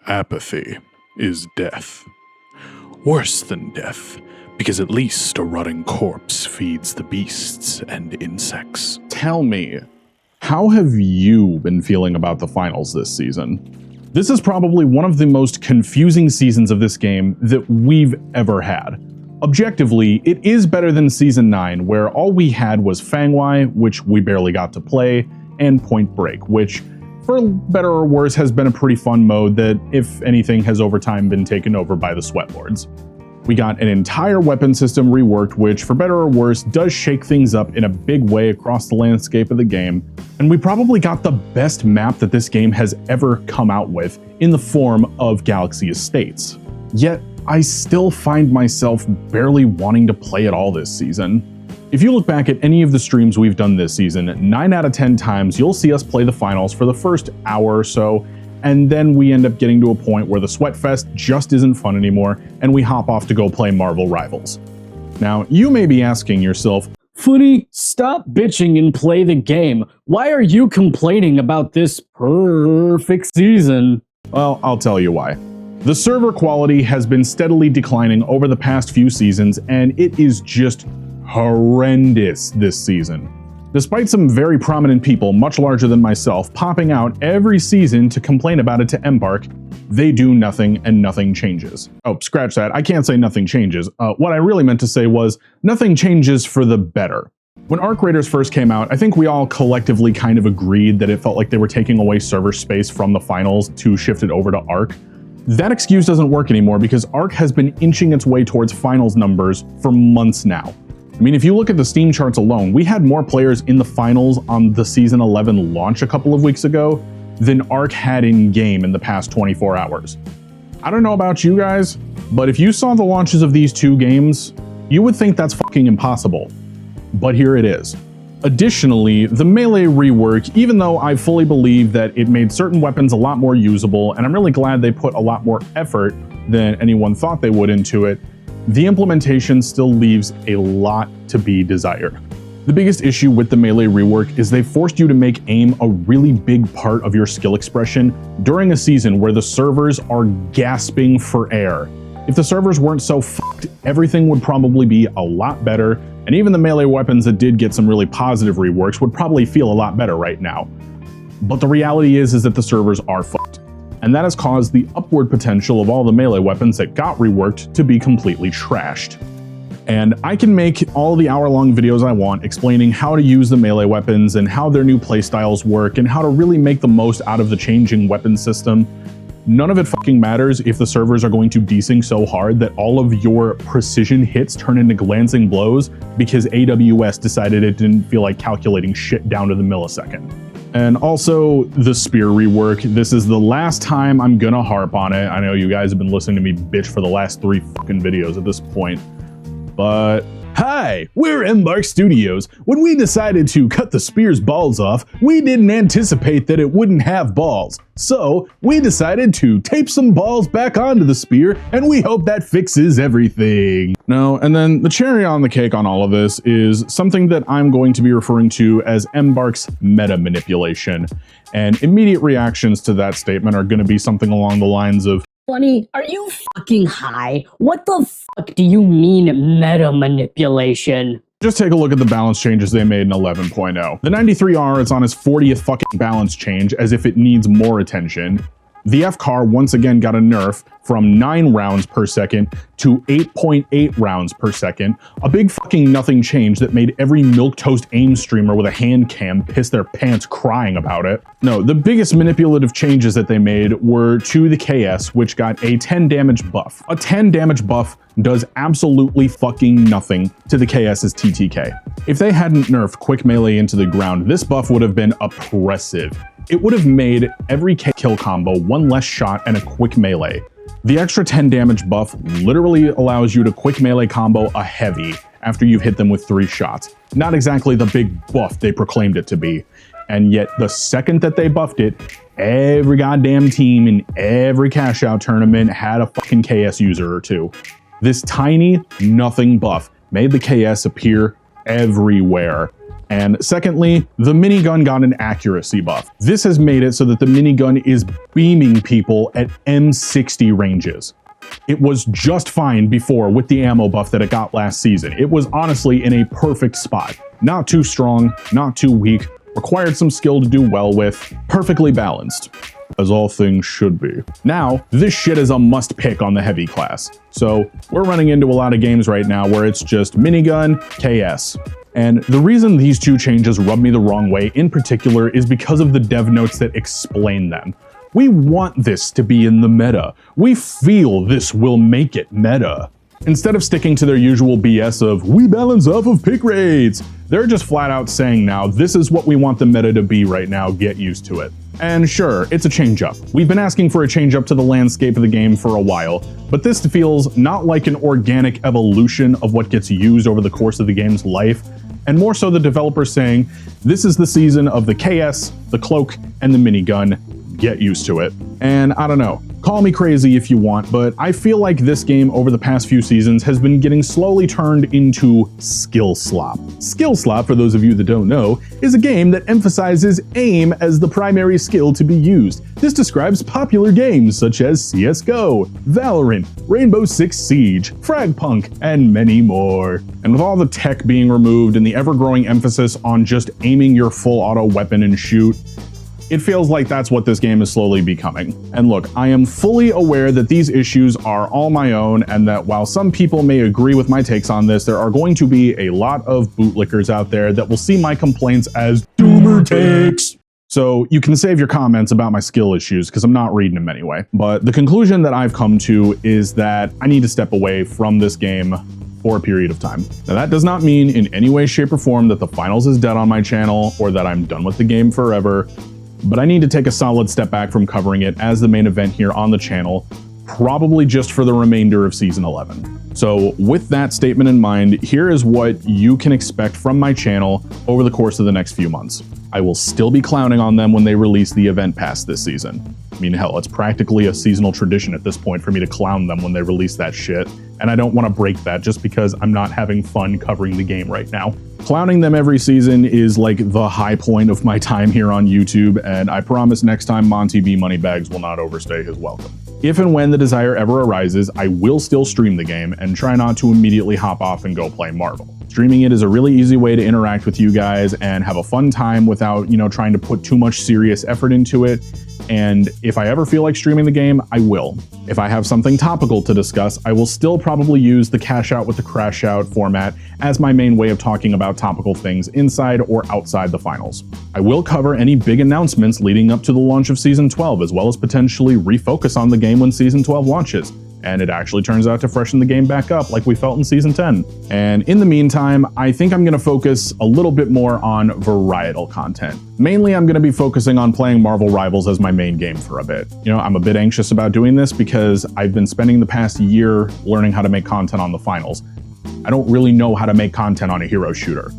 Apathy is death. Worse than death, because at least a rotting corpse feeds the beasts and insects. Tell me, how have you been feeling about the finals this season? This is probably one of the most confusing seasons of this game that we've ever had. Objectively, it is better than Season 9, where all we had was Fangwai, which we barely got to play, and Point Break, which, for better or worse, has been a pretty fun mode that, if anything, has over time been taken over by the Sweatlords. We got an entire weapon system reworked, which, for better or worse, does shake things up in a big way across the landscape of the game, and we probably got the best map that this game has ever come out with in the form of Galaxy Estates. Yet, I still find myself barely wanting to play at all this season. If you look back at any of the streams we've done this season, 9 out of 10 times you'll see us play the finals for the first hour or so, and then we end up getting to a point where the Sweatfest just isn't fun anymore, and we hop off to go play Marvel Rivals. Now, you may be asking yourself, Footy, stop bitching and play the game. Why are you complaining about this perfect season? well, I'll tell you why. The server quality has been steadily declining over the past few seasons, and it is just horrendous this season. Despite some very prominent people, much larger than myself, popping out every season to complain about it to Embark, they do nothing and nothing changes. Oh, scratch that, I can't say nothing changes. What I really meant to say was, nothing changes for the better. When Arc Raiders first came out, I think we all collectively kind of agreed that it felt like they were taking away server space from the finals to shift it over to Arc. That excuse doesn't work anymore because Arc has been inching its way towards finals numbers for months now. I mean, if you look at the Steam charts alone, we had more players in the finals on the Season 11 launch a couple of weeks ago than Arc had in-game in the past 24 hours. I don't know about you guys, but if you saw the launches of these two games, you would think that's fucking impossible. But here it is. Additionally, the melee rework, even though I fully believe that it made certain weapons a lot more usable, and I'm really glad they put a lot more effort than anyone thought they would into it, the implementation still leaves a lot to be desired. The biggest issue with the melee rework is they forced you to make aim a really big part of your skill expression during a season where the servers are gasping for air. If the servers weren't so fucked, everything would probably be a lot better, and even the melee weapons that did get some really positive reworks would probably feel a lot better right now. But the reality is that the servers are fucked, and that has caused the upward potential of all the melee weapons that got reworked to be completely trashed. And I can make all the hour-long videos I want explaining how to use the melee weapons and how their new playstyles work and how to really make the most out of the changing weapon system. None of it fucking matters if the servers are going to desync so hard that all of your precision hits turn into glancing blows because AWS decided it didn't feel like calculating shit down to the millisecond. And also, the spear rework. This is the last time I'm gonna harp on it. I know you guys have been listening to me bitch for the last 3 fucking videos at this point. But hi, we're Embark Studios. When we decided to cut the spear's balls off, we didn't anticipate that it wouldn't have balls. So we decided to tape some balls back onto the spear, and we hope that fixes everything. No, and then the cherry on the cake on all of this is something that I'm going to be referring to as Embark's meta manipulation. And immediate reactions to that statement are going to be something along the lines of, Funny, are you fucking high? What the fuck do you mean meta manipulation? just take a look at the balance changes they made in 11.0. The 93R is on its 40th fucking balance change as if it needs more attention. The F-Car once again got a nerf from 9 rounds per second to 8.8 rounds per second. A big fucking nothing change that made every milquetoast aim streamer with a hand cam piss their pants crying about it. No, the biggest manipulative changes that they made were to the KS, which got a 10 damage buff. A 10 damage buff does absolutely fucking nothing to the KS's TTK. If they hadn't nerfed quick melee into the ground, this buff would have been oppressive. It would have made every kill combo one less shot and a quick melee. The extra 10 damage buff literally allows you to quick melee combo a heavy after you've hit them with 3 shots. Not exactly the big buff they proclaimed it to be. And yet the second that they buffed it, every goddamn team in every cash out tournament had a fucking KS user or two. This tiny nothing buff made the KS appear everywhere. And secondly, the minigun got an accuracy buff. This has made it so that the minigun is beaming people at M60 ranges. It was just fine before with the ammo buff that it got last season. It was honestly in a perfect spot. Not too strong, not too weak, required some skill to do well with, perfectly balanced. As all things should be. Now, this shit is a must pick on the heavy class. So we're running into a lot of games right now where it's just minigun, KS. And the reason these two changes rub me the wrong way in particular is because of the dev notes that explain them. We want this to be in the meta. We feel this will make it meta. Instead of sticking to their usual BS of, we balance off of pick rates, they're just flat out saying now, this is what we want the meta to be right now, get used to it. And sure, it's a change up. We've been asking for a change up to the landscape of the game for a while, but this feels not like an organic evolution of what gets used over the course of the game's life, and more so the developers saying, this is the season of the KS, the cloak, and the minigun, get used to it. And I don't know, call me crazy if you want, but I feel like this game over the past few seasons has been getting slowly turned into skill slop. Skill slop, for those of you that don't know, is a game that emphasizes aim as the primary skill to be used. This describes popular games such as CSGO, Valorant, Rainbow Six Siege, Fragpunk, and many more. And with all the tech being removed and the ever-growing emphasis on just aiming your full auto weapon and shoot, it feels like that's what this game is slowly becoming. And look, I am fully aware that these issues are all my own, and that while some people may agree with my takes on this, there are going to be a lot of bootlickers out there that will see my complaints as doomer takes. So you can save your comments about my skill issues because I'm not reading them anyway. But the conclusion that I've come to is that I need to step away from this game for a period of time. Now that does not mean in any way, shape, or form that the finals is dead on my channel or that I'm done with the game forever. But I need to take a solid step back from covering it as the main event here on the channel, probably just for the remainder of Season 11. So with that statement in mind, here is what you can expect from my channel over the course of the next few months. I will still be clowning on them when they release the event pass this season. I mean, hell, it's practically a seasonal tradition at this point for me to clown them when they release that shit, and I don't want to break that just because I'm not having fun covering the game right now. Clowning them every season is like the high point of my time here on YouTube, and I promise next time Monty B Moneybags will not overstay his welcome. If and when the desire ever arises, I will still stream the game and try not to immediately hop off and go play Marvel. Streaming it is a really easy way to interact with you guys and have a fun time without, trying to put too much serious effort into it. And if I ever feel like streaming the game, I will. If I have something topical to discuss, I will still probably use the cash out with the crash out format as my main way of talking about topical things inside or outside the finals. I will cover any big announcements leading up to the launch of Season 12, as well as potentially refocus on the game when Season 12 launches. And it actually turns out to freshen the game back up like we felt in Season 10. And in the meantime, I think I'm going to focus a little bit more on varietal content. Mainly, I'm going to be focusing on playing Marvel Rivals as my main game for a bit. I'm a bit anxious about doing this because I've been spending the past year learning how to make content on the finals. I don't really know how to make content on a hero shooter,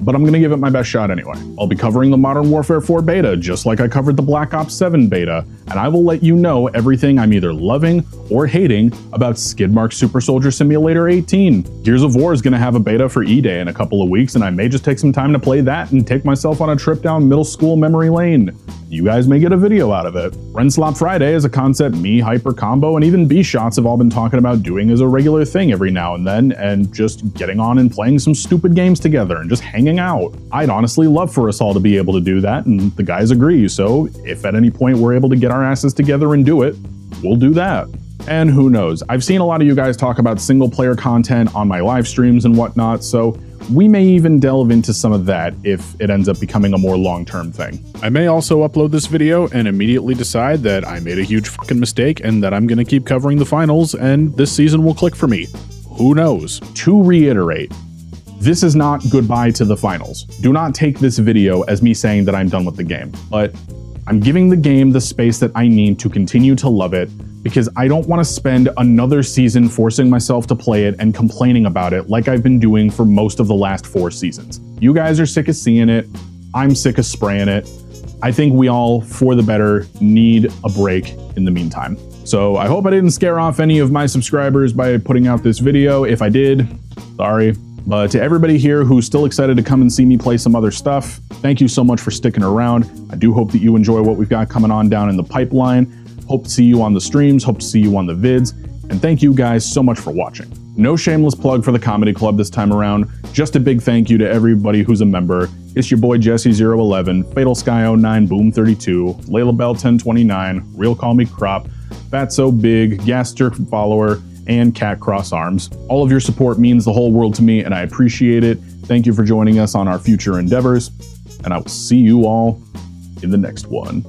but I'm going to give it my best shot anyway. I'll be covering the Modern Warfare 4 beta, just like I covered the Black Ops 7 beta, and I will let you know everything I'm either loving or hating about Skidmark Super Soldier Simulator 18. Gears of War is going to have a beta for E-Day in a couple of weeks, and I may just take some time to play that and take myself on a trip down middle school memory lane. You guys may get a video out of it. Renslop Friday is a concept me, Hyper Combo, and even B-Shots have all been talking about doing as a regular thing every now and then, and just getting on and playing some stupid games together and just hanging out. I'd honestly love for us all to be able to do that, and the guys agree, so if at any point we're able to get our asses together and do it, we'll do that. And who knows, I've seen a lot of you guys talk about single player content on my live streams and whatnot, so we may even delve into some of that if it ends up becoming a more long-term thing. I may also upload this video and immediately decide that I made a huge fucking mistake and that I'm gonna keep covering the finals and this season will click for me. Who knows? To reiterate, this is not goodbye to the finals. Do not take this video as me saying that I'm done with the game, but I'm giving the game the space that I need to continue to love it, because I don't want to spend another season forcing myself to play it and complaining about it like I've been doing for most of the last 4 seasons. You guys are sick of seeing it. I'm sick of spraying it. I think we all, for the better, need a break in the meantime. So I hope I didn't scare off any of my subscribers by putting out this video. If I did, sorry. But to everybody here who's still excited to come and see me play some other stuff, thank you so much for sticking around. I do hope that you enjoy what we've got coming on down in the pipeline. Hope to see you on the streams, hope to see you on the vids, and thank you guys so much for watching. No shameless plug for the comedy club this time around, just a big thank you to everybody who's a member. It's your boy Jesse011, Fatal Sky 09, Boom 32, Layla Bell 1029, Real Call Me Crop, Fatso Big, Gas Jerk Follower, and Cat Cross Arms. All of your support means the whole world to me, and I appreciate it. Thank you for joining us on our future endeavors, and I will see you all in the next one.